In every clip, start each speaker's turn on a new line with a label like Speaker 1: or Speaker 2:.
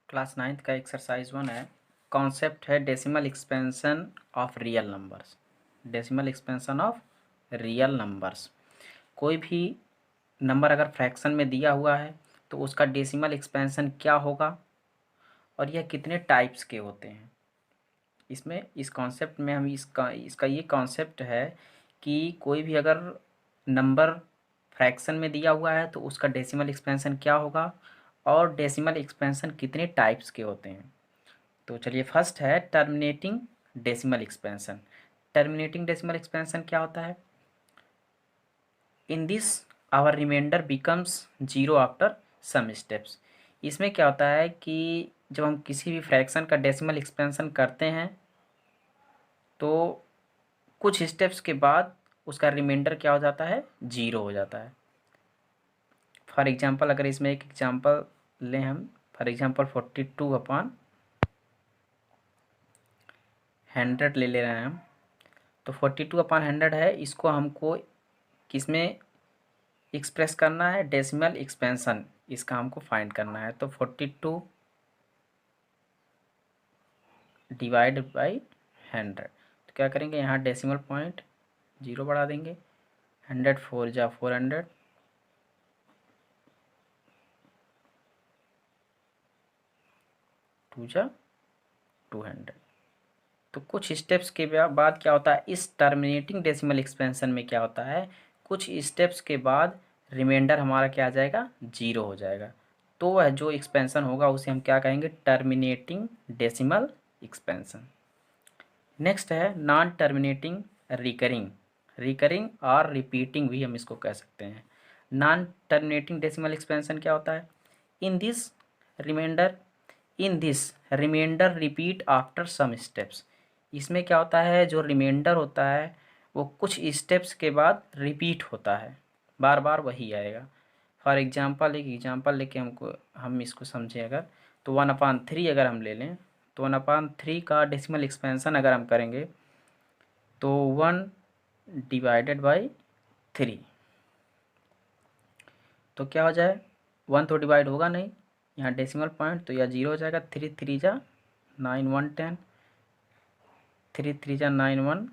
Speaker 1: Class 9th का exercise 1 है। Concept है decimal expansion of real numbers. Decimal expansion of real numbers. कोई भी नंबर अगर फ्रैक्शन में दिया हुआ है तो उसका डेसिमल एक्सपेंशन क्या होगा और यह कितने टाइप्स के होते हैं। इसमें इस कॉन्सेप्ट में हम इसका इसका ये कॉन्सेप्ट है कि कोई भी अगर नंबर फ्रैक्शन में दिया हुआ है तो उसका डेसिमल एक्सपेंशन क्या होगा और डेसिमल एक्सपेंशन कितने टाइप्स के होते हैं। तो चलिए, फर्स्ट है terminating decimal expansion. Terminating decimal expansion क्या होता है? In this our remainder becomes zero after some steps. इसमें क्या होता है कि जब हम किसी भी फ्रैक्शन का डेसिमल एक्सपेंशन करते हैं तो कुछ स्टेप्स के बाद उसका रिमाइंडर क्या हो जाता है? जीरो हो जाता है। फॉर एग्जांपल, अगर इसमें एक एग्जांपल लें हम, फॉर एग्जांपल 42/100 ले रहे हैं हम। तो 42/100 है, इसको हमको किसमें एक्सप्रेस करना है? डेसिमल एक्सपेंशन, इसका हमको फाइंड करना है। तो 42 डिवाइड बाई 100। तो क्या करेंगे, यहाँ डेसिमल पॉइंट जीरो बढ़ा देंगे। 100 4 जा 400, 2 जा 200। तो कुछ स्टेप्स के बाद क्या होता है, इस टर्मिनेटिंग डेसिमल एक्सपेंशन में क्या होता है, कुछ स्टेप्स के बाद रिमाइंडर हमारा क्या आ जाएगा? जीरो हो जाएगा। तो वह जो एक्सपेंशन होगा उसे हम क्या कहेंगे? Terminating decimal expansion. नेक्स्ट है नॉन टर्मिनेटिंग रिकरिंग। रिकरिंग और रिपीटिंग भी हम इसको कह सकते हैं। नॉन टर्मिनेटिंग डेसिमल एक्सपेंशन क्या होता है? In this remainder in this remainder repeat after some steps. इसमें क्या होता है, जो रिमाइंडर होता है वो कुछ स्टेप्स के बाद रिपीट होता है, बार बार वही आएगा। फॉर एग्जांपल, एक एग्जांपल लेके हम इसको समझें अगर, तो 1/3 अगर हम ले लें तो 1/3 का डेसिमल एक्सपेंशन अगर हम करेंगे तो 1 डिवाइडेड बाई 3। तो क्या हो जाए, 1 तो डिवाइड होगा नहीं, यहाँ डेसिमल पॉइंट, तो यह जीरो हो जाएगा। 3 3 जा 9 1 10, 3 3 जा 9 1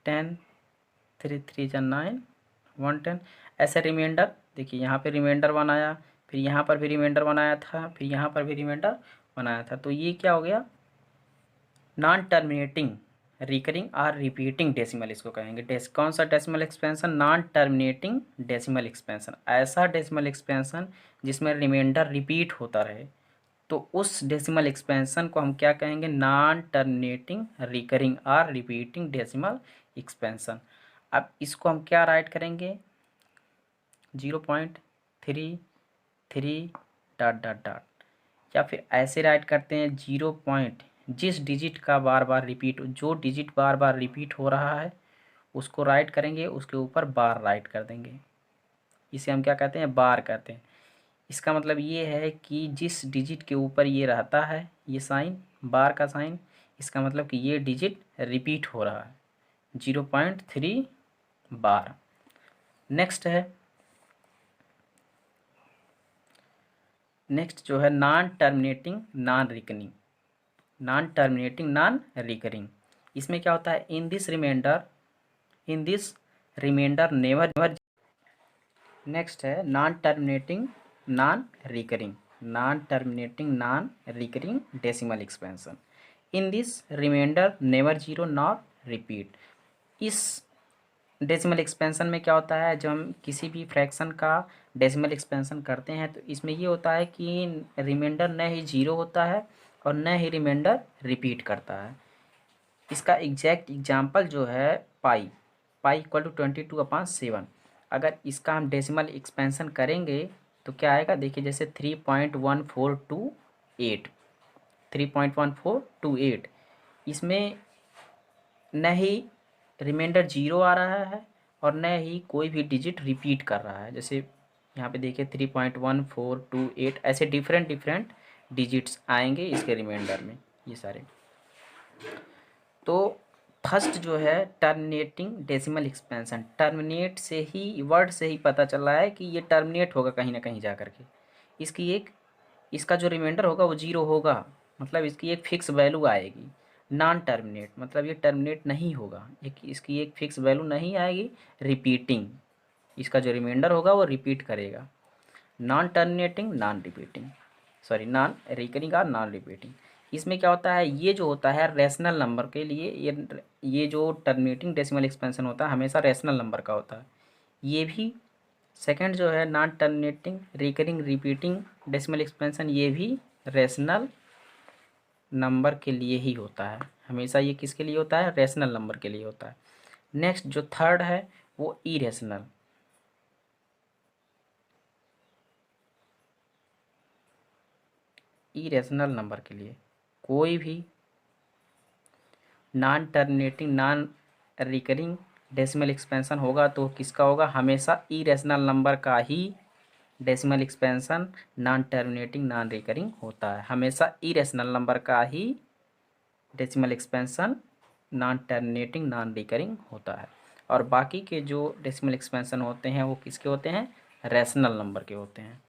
Speaker 1: 10, 3 3 जा 9 1 10। ऐसे रिमाइंडर देखिए, यहाँ पे रिमाइंडर 1 आया, फिर यहाँ पर भी रिमाइंडर 1 आया था, फिर यहाँ पर भी रिमाइंडर 1 आया था। तो ये क्या हो गया? नॉन टर्मिनेटिंग रिकरिंग और रिपीटिंग डेसिमल इसको कहेंगे। कौन सा decimal expansion? Non terminating decimal expansion. ऐसा डेसिमल एक्सपेंशन जिसमें रिमाइंडर रिपीट होता रहे, तो उस डेसिमल एक्सपेंशन को हम क्या कहेंगे? नॉन टर्मिनेटिंग रिकरिंग और रिपीटिंग डेसिमल एक्सपेंशन। अब इसको हम क्या राइट करेंगे? 0.33 डॉट डॉट डॉट, या फिर ऐसे राइट करते हैं 0 पॉइंट, जिस डिजिट का बार बार रिपीट, जो डिजिट बार बार रिपीट हो रहा है उसको राइट करेंगे, उसके ऊपर बार राइट कर देंगे। इसे हम क्या कहते हैं? बार कहते हैं। इसका मतलब ये है कि जिस डिजिट के ऊपर ये रहता है, ये साइन, बार का साइन, इसका मतलब कि ये डिजिट रिपीट हो रहा है, 0.3 बार। नेक्स्ट जो है non terminating non recurring. Non terminating non recurring, इसमें क्या होता है? In this remainder never. Next है non terminating non recurring. Non terminating non recurring decimal expansion. In this remainder never zero nor repeat. इस decimal expansion में क्या होता है, जब हम किसी भी फ्रैक्शन का डेसिमल एक्सपेंशन करते हैं तो इसमें ये होता है कि रिमाइंडर न ही जीरो होता है और न ही रिमाइंडर रिपीट करता है। इसका एग्जैक्ट एग्जांपल जो है पाई इक्वल टू 22/7। अगर इसका हम डेसिमल एक्सपेंशन करेंगे तो क्या आएगा? देखिए, जैसे 3.1428, 3.1428, इसमें न ही रिमाइंडर जीरो आ रहा है और न ही कोई भी डिजिट रिपीट कर रहा है। जैसे यहाँ पे देखिए 3.1428, ऐसे डिफरेंट डिफरेंट डिजिट्स आएंगे इसके रिमाइंडर में, ये सारे। तो फर्स्ट जो है टर्मिनेटिंग डेसिमल एक्सपेंशन। टर्मिनेट से ही, वर्ड से ही पता चल रहा है कि ये टर्मिनेट होगा कहीं ना कहीं जा करके। इसकी एक इसका जो रिमाइंडर होगा वो 0 होगा, मतलब इसकी एक फिक्स वैल्यू आएगी। नॉन टर्मिनेट मतलब ये टर्मिनेट नहीं होगा, इसकी एक फिक्स वैल्यू नहीं आएगी। रिपीटिंग, इसका जो रिमाइंडर होगा वो रिपीट करेगा। Non terminating, non repeating, sorry non recurring और नॉन रिपीटिंग। इसमें क्या होता है, ये जो होता है रेशनल नंबर के लिए, ये जो टर्मिनेटिंग डेसिमल एक्सपेंशन होता है हमेशा रेशनल नंबर का होता है। ये भी सेकंड जो है non terminating recurring repeating decimal expansion, ये भी रेशनल नंबर के लिए ही होता है। हमेशा ये किसके लिए होता है, रेशनल नंबर के लिए होता है। नेक्स्ट जो थर्ड है वो इरेशनल। इरेशनल नंबर के लिए कोई भी non terminating non recurring decimal expansion होगा तो किसका होगा, हमेशा इरेशनल नंबर का ही decimal expansion non terminating non recurring होता है। हमेशा इरेशनल नंबर का ही decimal expansion non terminating non recurring होता है। और बाकी के जो डेसिमल एक्सपेंशन होते हैं वो किसके होते हैं, रैशनल नंबर के होते हैं।